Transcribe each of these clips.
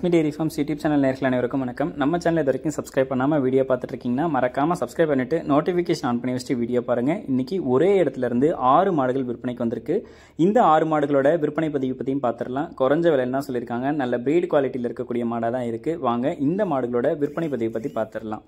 Lakshmi dairy farms YouTube channel நேயர்கள் அனைவருக்கும் வணக்கம். நம்ம சேனல் இது வரைக்கும் சப்ஸ்கிரைப் பண்ணாமல் வீடியோ பார்த்துட்டு இருக்கீங்கன்னா மறக்காம சப்ஸ்கிரைப் பண்ணிட்டு நோட்டிஃபிகேஷன் ஆன் பண்ணி வச்சுட்டு வீடியோ பாருங்க. இன்னைக்கு ஒரே இடத்துல இருந்து 6 மாடுகள் விற்பனைக்கு வந்திருக்கு. இந்த 6 மாடுகளோட விற்பனை பதிவு பற்றியும் பார்த்துடலாம். குறைஞ்ச விலைன்னு தான் சொல்லியிருக்காங்க. நல்ல பிரீட் குவாலிட்டியில் இருக்கக்கூடிய மாடாக தான் இருக்கு. வாங்க இந்த மாடுகளோட விற்பனை பதிவு பற்றி பார்த்துடலாம்.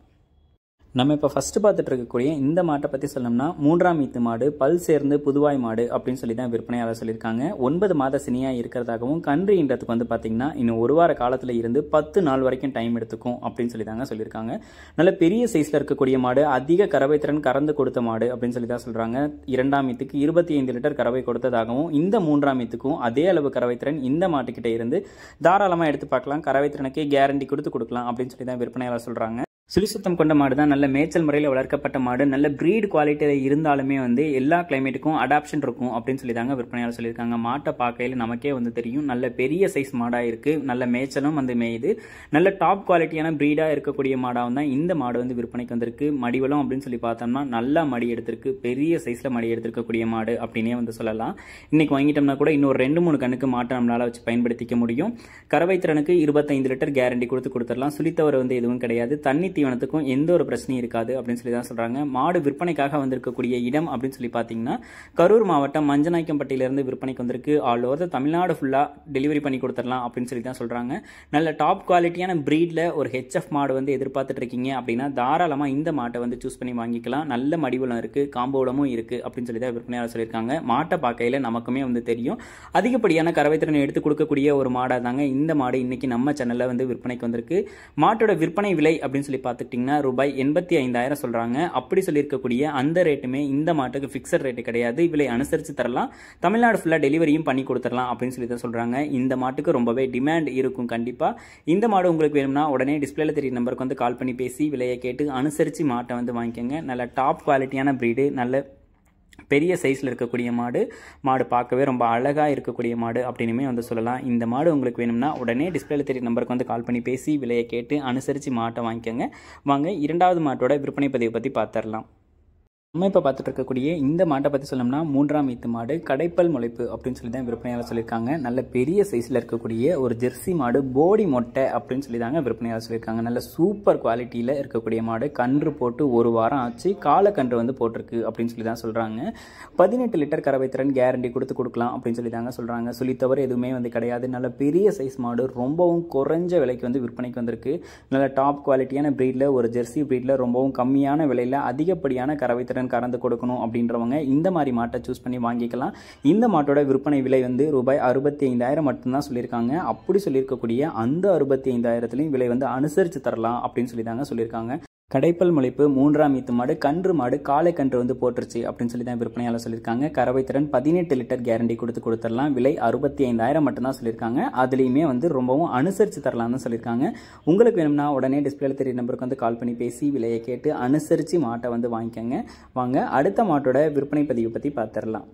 நம்ம இப்போ ஃபஸ்ட்டு பார்த்துட்டு இருக்கக்கூடிய இந்த மாட்டை பற்றி சொல்லணும்னா 3ஆம் ஈத்து மாடு, பல் சேர்ந்து புதுவாய் மாடு அப்படின்னு சொல்லி தான் விற்பனையாளர் சொல்லியிருக்காங்க. 9 மாத சினியாக இருக்கிறதாகவும் கன்று ஈன்றதுக்கு வந்து பார்த்தீங்கன்னா இன்னும் ஒரு வார காலத்தில் இருந்து 10 நாள் வரைக்கும் டைம் எடுத்துக்கும் அப்படின்னு சொல்லி தாங்க சொல்லியிருக்காங்க. நல்ல பெரிய சைஸில் இருக்கக்கூடிய மாடு, அதிக கறவை திறன் கறந்து கொடுத்த மாடு அப்படின்னு சொல்லி தான் சொல்கிறாங்க. 2ஆம் ஈத்துக்கு 25 லிட்டர் கறவை கொடுத்ததாகவும் இந்த 3ஆம் ஈத்துக்கும் அதே அளவு கறவை திறன் இந்த மாட்டுக்கிட்ட இருந்து தாராளமாக எடுத்து பார்க்கலாம். கறவை திறனுக்கு கேரண்டி கொடுக்கலாம் அப்படின்னு சொல்லி தான் விற்பனையாளர் சொல்கிறாங்க. சுழிசுத்தம் கொண்ட மாடு தான், நல்ல மேய்ச்சல் முறையில் வளர்க்கப்பட்ட மாடு, நல்ல பிரீட் குவாலிட்டியில் இருந்தாலுமே வந்து எல்லா கிளைமேட்டுக்கும் அடாப்ஷன் இருக்கும் அப்படின்னு சொல்லி தாங்க விற்பனையாளர் சொல்லியிருக்காங்க. மாட்டை பார்க்கையில் நமக்கே வந்து தெரியும், நல்ல பெரிய சைஸ் மாடாக இருக்குது. நல்ல மேய்ச்சலும் வந்து மேயுது. நல்ல டாப் குவாலிட்டியான பிரீடாக இருக்கக்கூடிய மாடாகவும் தான் இந்த மாடு வந்து விற்பனைக்கு வந்திருக்கு. மடிவளம் அப்படின்னு சொல்லி பார்த்தோம்னா நல்லா மடி எடுத்திருக்கு. பெரிய சைஸில் மடி எடுத்திருக்கக்கூடிய மாடு அப்படின்னே வந்து சொல்லலாம். இன்னைக்கு வாங்கிட்டோம்னா கூட இன்னொரு 2-3 கண்ணுக்கு மாட்டை நம்மளால் வச்சு பயன்படுத்திக்க முடியும். கறவை திறனுக்கு 25 லிட்டர் கேரண்டி கொடுத்துடலாம். சுழித்தவர் வந்து எதுவும் கிடையாது. தண்ணி தீவனத்துக்கும் எந்த ஒரு பிரச்சனையும் இருக்காது அப்படின்னு சொல்லி தான் சொல்றாங்க. மாடு விற்பனைக்காக வந்திருக்கக்கூடிய இடம் அப்படின்னு சொல்லி பார்த்தீங்கன்னா கரூர் மாவட்டம் மஞ்சநாயக்கம்பட்டியிலிருந்து விற்பனைக்கு வந்திருக்கு. ஆல் ஓவர் தமிழ்நாடு ஃபுல்லா டெலிவரி பண்ணி கொடுத்துடலாம் அப்படின்னு சொல்லி தான் சொல்றாங்க. நல்ல டாப் குவாலிட்டியான பிரீட்ல ஒரு ஹெச்எஃப் மாடு வந்து எதிர்பார்த்துட்டு இருக்கீங்க அப்படின்னா தாராளமா இந்த மாட்டை வந்து சூஸ் பண்ணி வாங்கிக்கலாம். நல்ல மடிவளம் இருக்கு, காம்போலமும் இருக்கு அப்படின்னு சொல்லி தான் விற்பனையாளர் சொல்லியிருக்காங்க. மாட்டை பார்க்கையில நமக்குமே வந்து தெரியும், அதிகப்படியான கறவை திறனை எடுத்து கொடுக்கக்கூடிய ஒரு மாடா தாங்க இந்த மாடு இன்னைக்கு நம்ம சேனல்ல வந்து விற்பனைக்கு வந்திருக்கு. மாட்டோட விற்பனை விலை அப்படின்னு சொல்லி பார்த்துக்கிட்டிங்கன்னா ரூபாய் 85,000 சொல்றாங்க. அப்படி சொல்லியிருக்கக்கூடிய அந்த ரேட்டுமே இந்த மாட்டுக்கு ஃபிக்ஸட் ரேட்டு கிடையாது. விலை அனுசரித்து தரலாம். தமிழ்நாடு ஃபுல்லாக டெலிவரியும் பண்ணி கொடுத்துடலாம் அப்படின்னு சொல்லி தான் சொல்றாங்க. இந்த மாட்டுக்கு ரொம்பவே டிமாண்ட் இருக்கும். கண்டிப்பா இந்த மாடு உங்களுக்கு வேணும்னா உடனே டிஸ்பிளேல தெரிய நம்பருக்கு வந்து கால் பண்ணி பேசி விலையை கேட்டு அனுசரித்து மாட்டை வந்து வாங்கிக்கோங்க. நல்ல டாப் குவாலிட்டியான பிரீடு, நல்ல பெரிய சைஸில் இருக்கக்கூடிய மாடு பார்க்கவே ரொம்ப அழகாக இருக்கக்கூடிய மாடு அப்படின்னுமே வந்து சொல்லலாம். இந்த மாடு உங்களுக்கு வேணும்னா உடனே டிஸ்பிளேல தெரிய நம்பருக்கு வந்து கால் பண்ணி பேசி விலையை கேட்டு அனுசரித்து மாட்டை வாங்கிக்கோங்க. வாங்க 2வது மாட்டோட விற்பனை பதிவை பற்றி பார்த்துடலாம். நம்ம இப்போ பார்த்துட்டு இருக்கக்கூடிய இந்த மாட்டை பற்றி சொல்லணும்னா 3ஆம் ஈத்து மாடு, கடைப்பல் முளைப்பு அப்படின்னு சொல்லி தான் விற்பனையாளர் சொல்லியிருக்காங்க. நல்ல பெரிய சைஸில் இருக்கக்கூடிய ஒரு ஜெர்சி மாடு, போடி மொட்டை அப்படின்னு சொல்லி தாங்க விற்பனையாளர் சொல்லியிருக்காங்க. நல்ல சூப்பர் குவாலிட்டியில் இருக்கக்கூடிய மாடு, கன்று போட்டு ஒரு வாரம் ஆச்சு, காலக்கன்று வந்து போட்டிருக்கு அப்படின்னு சொல்லி தான் சொல்கிறாங்க. 18 லிட்டர் கறவை திறன் கேரண்டி கொடுக்கலாம் அப்படின்னு சொல்லி தாங்க சொல்கிறாங்க. சொல்லித்தவரை எதுவுமே வந்து கிடையாது. நல்ல பெரிய சைஸ் மாடு, ரொம்பவும் குறைஞ்ச விலைக்கு வந்து விற்பனைக்கு வந்திருக்கு. நல்ல டாப் குவாலிட்டியான பிரீடில், ஒரு ஜெர்சி பிரீடில் ரொம்பவும் கம்மியான விலையில் அதிகப்படியான கறவை திறன் கறந்து கொடுக்கணும் அப்படின்றவங்க இந்த மாதிரி மாட்டை சூஸ் பண்ணி வாங்கிக்கலாம். இந்த மாட்டோட விற்பனை விலை வந்து ரூபாய் 65,000 மட்டும்தான் சொல்லியிருக்காங்க. அப்படி சொல்லியிருக்கக்கூடிய அந்த 65,000 விலை வந்து அனுசரித்து தரலாம் அப்படின்னு சொல்லி தாங்க சொல்லியிருக்காங்க. கடைப்பல் முளைப்பு 3ஆம் ஈத்து மாடு, கன்று மாடு, காலை கன்று வந்து போட்டுருச்சு அப்படின்னு சொல்லி தான் விற்பனையாளர் சொல்லியிருக்காங்க. கறவை திறன் 18 லிட்டர் கேரண்டி கொடுத்துடலாம். விலை 65,000 மட்டும்தான் சொல்லியிருக்காங்க. அதுலேயுமே வந்து ரொம்பவும் அனுசரித்து தரலாம்னு சொல்லியிருக்காங்க. உங்களுக்கு வேணும்னா உடனே டிஸ்பிளேல தெரிய நம்பருக்கு வந்து கால் பண்ணி பேசி விலையை கேட்டு அனுசரித்து மாட்டை வந்து வாங்கிக்கோங்க. வாங்க அடுத்த மாட்டோட விற்பனை பதிவை பற்றி பார்த்துடலாம்.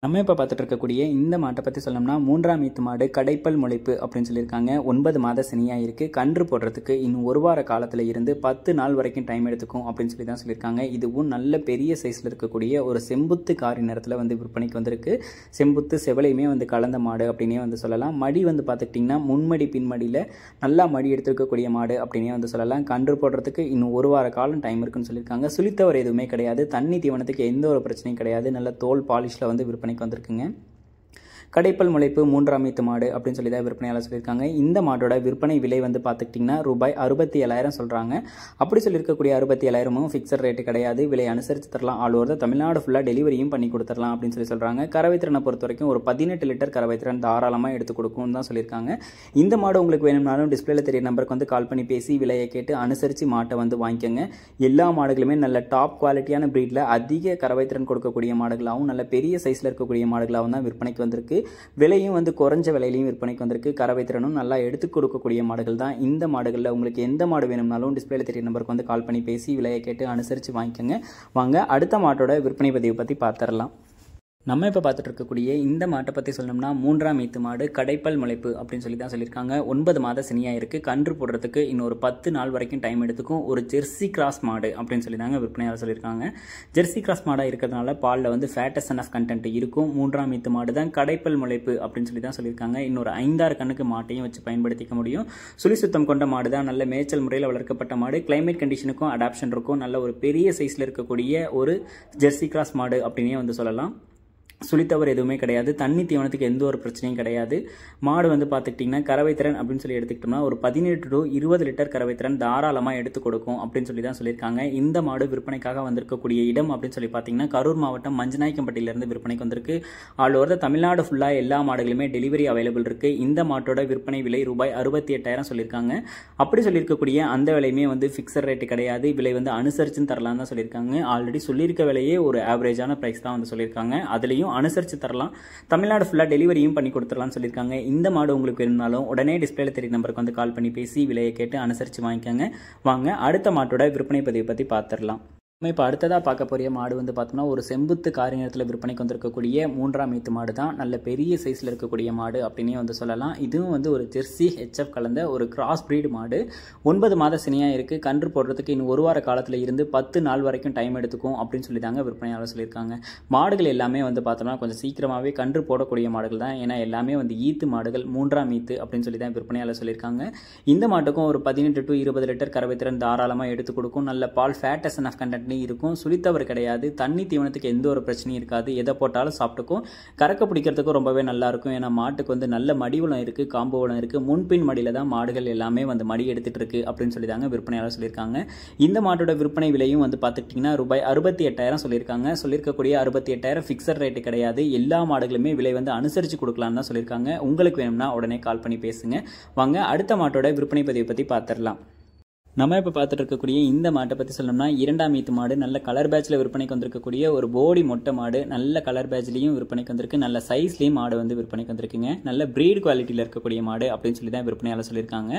நம்ம இப்போ பார்த்துட்டு இருக்கக்கூடிய இந்த மாட்டை பற்றி சொல்லணும்னா 3ஆம் ஈத்து மாடு, கடைப்பல் முளைப்பு அப்படின்னு சொல்லியிருக்காங்க. 9 மாத சினியாக இருக்குது. கன்று போடுறதுக்கு இன்னும் ஒரு வார காலத்தில் இருந்து 10 நாள் வரைக்கும் டைம் எடுத்துக்கும் அப்படின்னு சொல்லி தான் சொல்லியிருக்காங்க. இதுவும் நல்ல பெரிய சைஸில் இருக்கக்கூடிய ஒரு செம்புத்து காரி நிறத்தில் வந்து விற்பனைக்கு வந்திருக்கு. செம்புத்து செவலையுமே வந்து கலந்த மாடு அப்படின்னே வந்து சொல்லலாம். மடி வந்து பார்த்துக்கிட்டிங்கன்னா முன்மடி பின்மடியில் நல்லா மடி எடுத்துருக்கக்கூடிய மாடு அப்படின்னே வந்து சொல்லலாம். கன்று போடுறதுக்கு இன்னும் ஒரு வார காலம் டைம் இருக்குன்னு சொல்லியிருக்காங்க. சுழித்தவர் எதுவுமே கிடையாது. தண்ணி தீவனத்துக்கு எந்த ஒரு பிரச்சனையும் கிடையாது. நல்ல தோல் பாலிஷில் வந்து விற்பனை வந்திருக்குங்க. கடைப்பல் முளைப்பு 3ஆம் ஈத்து மாடு அப்படின்னு சொல்லி தான் விற்பனையாளர் சொல்லியிருக்காங்க. இந்த மாட்டோட விற்பனை விலை வந்து பார்த்துக்கிட்டிங்கன்னா ரூபாய் 67,000 சொல்கிறாங்க. அப்படி சொல்லியிருக்கக்கூடிய 67,000 ஃபிக்ஸட் ரேட்டு கிடையாது. விலை அனுசரித்து தரலாம். ஆல் ஓவர் தமிழ்நாடு ஃபுல்லாக டெலிவரியும் பண்ணி கொடுத்துடலாம் அப்படின்னு சொல்லி சொல்கிறாங்க. கறவை திறனை பொறுத்த வரைக்கும் ஒரு 18 லிட்டர் கறவை திறன் தாராளமாக எடுத்து கொடுக்கும்னு தான் சொல்லியிருக்காங்க. இந்த மாடு உங்களுக்கு வேணும்னாலும் டிஸ்பிளேல தெரிய நம்பருக்கு வந்து கால் பண்ணி பேசி விலையை கேட்டு அனுசரித்து மாட்டை வந்து வாங்கிக்கோங்க. எல்லா மாடுகளுமே நல்ல டாப் குவாலிட்டியான பிரீடில் அதிக கறவை திறன் கொடுக்கக்கூடிய மாடுகளாகவும் நல்ல பெரிய சைஸில் இருக்கக்கூடிய மாடுகளாகவும் தான் விற்பனைக்கு வந்திருக்கு. விலையும் வந்து குறைஞ்ச விலையிலையும் விற்பனைக்கு வந்திருக்கு. கறவை திறனும் நல்லா எடுத்து கொடுக்கக்கூடிய மாடுகள் தான் இந்த மாடுகளில். உங்களுக்கு எந்த மாடு வேணும்னாலும் டிஸ்பிளேல தெரிய நம்பருக்கு வந்து கால் பண்ணி பேசி விலையை கேட்டு அனுசரித்து வாங்கிக்கோங்க. வாங்க அடுத்த மாட்டோட விற்பனை பதிவை பற்றி பார்த்துடலாம். நம்ம இப்போ பார்த்துட்டு இருக்கக்கூடிய இந்த மாட்டை பற்றி சொல்லணும்னா 3ஆம் ஈத்து மாடு கடைப்பல் முளைப்பு அப்படின்னு சொல்லி தான் சொல்லியிருக்காங்க. 9 மாத சினியாக இருக்குது. கன்று போடுறதுக்கு இன்னொரு 10 நாள் வரைக்கும் டைம் எடுத்துக்கும். ஒரு ஜெர்சி கிராஸ் மாடு அப்படின்னு சொல்லி தாங்க விற்பனையாளர் சொல்லியிருக்காங்க. ஜெர்சி கிராஸ் மாடாக இருக்கிறதுனால பாலில் வந்து ஃபேட்டஸ் ஆஃப் கண்டென்ட் இருக்கும். 3ஆம் ஈத்து மாடு தான் கடைப்பல் முளைப்பு அப்படின்னு சொல்லி தான் சொல்லியிருக்காங்க. இன்னொரு 5-6 கண்ணுக்கு மாட்டையும் வச்சு பயன்படுத்திக்க முடியும். சுழி சுத்தம் கொண்ட மாடு தான். நல்ல மேய்ச்சல் முறையில் வளர்க்கப்பட்ட மாடு. கிளைமேட் கண்டிஷனுக்கும் அடாப்ஷன் இருக்கும். நல்ல ஒரு பெரிய சைஸில் இருக்கக்கூடிய ஒரு ஜெர்சி கிராஸ் மாடு அப்படின்னே வந்து சொல்லலாம். சுழித்தவர் எதுவுமே கிடையாது. தண்ணி தீவனத்துக்கு எந்த ஒரு பிரச்சனையும் கிடையாது. மாடு வந்து பார்த்துக்கிட்டிங்கன்னா கறவைத்திறன் அப்படின்னு சொல்லி எடுத்துக்கிட்டோம்னா ஒரு 18 to 20 லிட்டர் கறவைத்திறன் தாராளமாக எடுத்து கொடுக்கும் அப்படின்னு சொல்லி தான் சொல்லியிருக்காங்க. இந்த மாடு விற்பனைக்காக வந்திருக்கக்கூடிய இடம் அப்படின்னு சொல்லி பார்த்தீங்கன்னா கரூர் மாவட்டம் மஞ்சநாயக்கம்பட்டியிலிருந்து விற்பனைக்கு வந்திருக்கு. ஆல் ஓவர் தமிழ்நாடு ஃபுல்லாக எல்லா மாடுகளுமே டெலிவரி அவைலபிள் இருக்குது. இந்த மாட்டோட விற்பனை விலை ரூபாய் 68,000 சொல்லியிருக்காங்க. அப்படி சொல்லியிருக்கக்கூடிய அந்த விலையுமே வந்து ஃபிக்ஸட் ரேட்டு கிடையாது. விலை வந்து அனுசரிச்சுன்னு தரலாம் தான் சொல்லியிருக்காங்க. ஆல்ரெடி சொல்லியிருக்க விலையே ஒரு ஆவரேஜான ப்ரைஸ் தான் வந்து சொல்லியிருக்காங்க. அதுலேயும் அனுசரிச்சு தரலாம். தமிழ்நாடு ஃபுல்லா டெலிவரியும் பண்ணி கொடுத்துடலாம்னு சொல்லியிருக்காங்க. இந்த மாடு உங்களுக்கு வேணும்னாலும் உடனே டிஸ்பிளேல தெரிய நம்பருக்கு வந்து கால் பண்ணி பேசி விலையை கேட்டு அனுசரிச்சு வாங்கிக்கோங்க. வாங்க அடுத்த மாட்டோட விற்பனை பதிவை பற்றி பார்த்துடலாம். நம்ம இப்போ அடுத்ததாக பார்க்க போகிற மாடு வந்து பார்த்தோம்னா ஒரு செம்புத்து காரி நிறத்தில் விற்பனைக்கு வந்திருக்கக்கூடிய 3ஆம் ஈத்து மாடு தான். நல்ல பெரிய சைஸில் இருக்கக்கூடிய மாடு அப்படின்னே வந்து சொல்லலாம். இதுவும் வந்து ஒரு ஜெர்சி ஹெச்எஃப் கலந்த ஒரு கிராஸ் பிரீடு மாடு. 9 மாத சினியாக இருக்குது. கன்று போடுறதுக்கு இன்னும் 1 வார காலத்தில் இருந்து 10 நாள் வரைக்கும் டைம் எடுத்துக்கும் அப்படின்னு சொல்லி தாங்க விற்பனையாளர் சொல்லியிருக்காங்க. மாடுகள் எல்லாமே வந்து பார்த்தோம்னா கொஞ்சம் சீக்கிரமாகவே கன்று போடக்கூடிய மாடுகள் தான். ஏன்னா எல்லாமே வந்து ஈத்து மாடுகள் 3ஆம் ஈத்து அப்படின்னு சொல்லி தான் விற்பனையாளர் சொல்லியிருக்காங்க. இந்த மாட்டுக்கும் ஒரு 18 to 20 லிட்டர் கறவைத்திறன் தாராளமாக எடுத்து கொடுக்கும். நல்ல பால் ஃபேட்டஸ் ஆஃப் கண்டென்ட் இருக்கும். சுழித்தவர் கிடையாது. தண்ணி தீவனத்துக்கு எந்த ஒரு பிரச்சனையும் இருக்காது. எதை போட்டாலும் சாப்பிட்டுக்கும். கறக்க பிடிக்கிறதுக்கும் ரொம்பவே நல்லா இருக்கும். ஏன்னா மாட்டுக்கு வந்து நல்ல மடிவளம் இருக்கு, காம்பு வளம் இருக்கு. முன்பின் மடியில தான் மாடுகள் எல்லாமே வந்து மடி எடுத்துட்டு இருக்கு அப்படின்னு சொல்லி தாங்க விற்பனையாளர் சொல்லியிருக்காங்க. இந்த மாட்டோட விற்பனை விலையும் வந்து பார்த்துக்கிட்டிங்கன்னா ரூபாய் 68,000 சொல்லியிருக்காங்க. சொல்லியிருக்கக்கூடிய 68,000 ஃபிக்ஸட் ரேட்டு கிடையாது. எல்லா மாடுகளுமே விலை வந்து அனுசரித்து கொடுக்கலான்னு தான் சொல்லியிருக்காங்க. உங்களுக்கு வேணும்னா உடனே கால் பண்ணி பேசுங்க. வாங்க அடுத்த மாட்டோட விற்பனை பதிவை பற்றி பார்த்துடலாம். நம்ம இப்போ பார்த்துட்டு இருக்கக்கூடிய இந்த மாட்டை பற்றி சொல்லணும்னா 2ஆம் ஈத்து மாடு. நல்ல கலர் பேட்சில் விற்பனைக்கு வந்திருக்கக்கூடிய ஒரு போடி மொட்டை மாடு. நல்ல கலர் பேட்ச்லையும் விற்பனைக்கு வந்திருக்கு. நல்ல சைஸ்லேயும் மாடு வந்து விற்பனைக்கு வந்திருக்குங்க. நல்ல பிரீடு குவாலிட்டியில் இருக்கக்கூடிய மாடு அப்படின்னு சொல்லி தான் விற்பனையாளர் சொல்லியிருக்காங்க.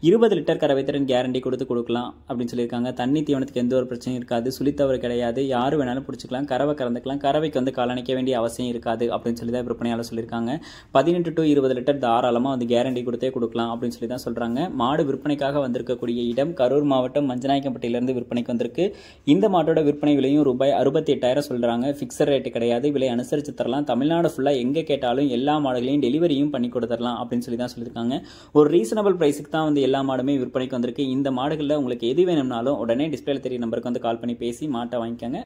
20 லிட்டர் கறவைத்திறன் கேரண்டி கொடுக்கலாம் அப்படின்னு சொல்லியிருக்காங்க. தண்ணி தீவனத்துக்கு எந்த ஒரு பிரச்சனையும் இருக்காது. சுழித்தவர் கிடையாது. யார் வேணாலும் பிடிச்சிக்கலாம். கறவை கறந்துக்கலாம். கறவைக்கு வந்து காலணிக்க வேண்டிய அவசியம் இருக்காது அப்படின்னு சொல்லி தான் விற்பனையாளர் சொல்லியிருக்காங்க. 18 to 20 லிட்டர் தாராளமாக வந்து கேரண்டி கொடுக்கலாம் அப்படின்னு சொல்லி தான் சொல்கிறாங்க. மாடு விற்பனைக்காக வந்திருக்கக்கூடிய இடம் கரூர் மாவட்டம் மஞ்சநாயக்கம்பட்டியிலிருந்து விற்பனைக்கு வந்திருக்கு. இந்த மாட்டோட விற்பனை விலையும் ரூபாய் 68,000 சொல்றாங்க. ஃபிக்ஸட் ரேட்டு கிடையாது. விலை அனுசரித்து தரலாம். தமிழ்நாடு ஃபுல்லா எங்க கேட்டாலும் எல்லா மாடுகளையும் டெலிவரியும் பண்ணி கொடுத்துடலாம் அப்படின்னு சொல்லி தான் சொல்லியிருக்காங்க. ஒரு ரீசனபிள் பிரைஸுக்கு தான் வந்து எல்லா மாடுமே விற்பனைக்கு வந்திருக்கு. இந்த மாடுகளில் உங்களுக்கு எது வேணும்னாலும் உடனே டிஸ்பிளேல தெரிய நம்பருக்கு வந்து கால் பண்ணி பேசி மாட்டை வாங்கிக்கோங்க.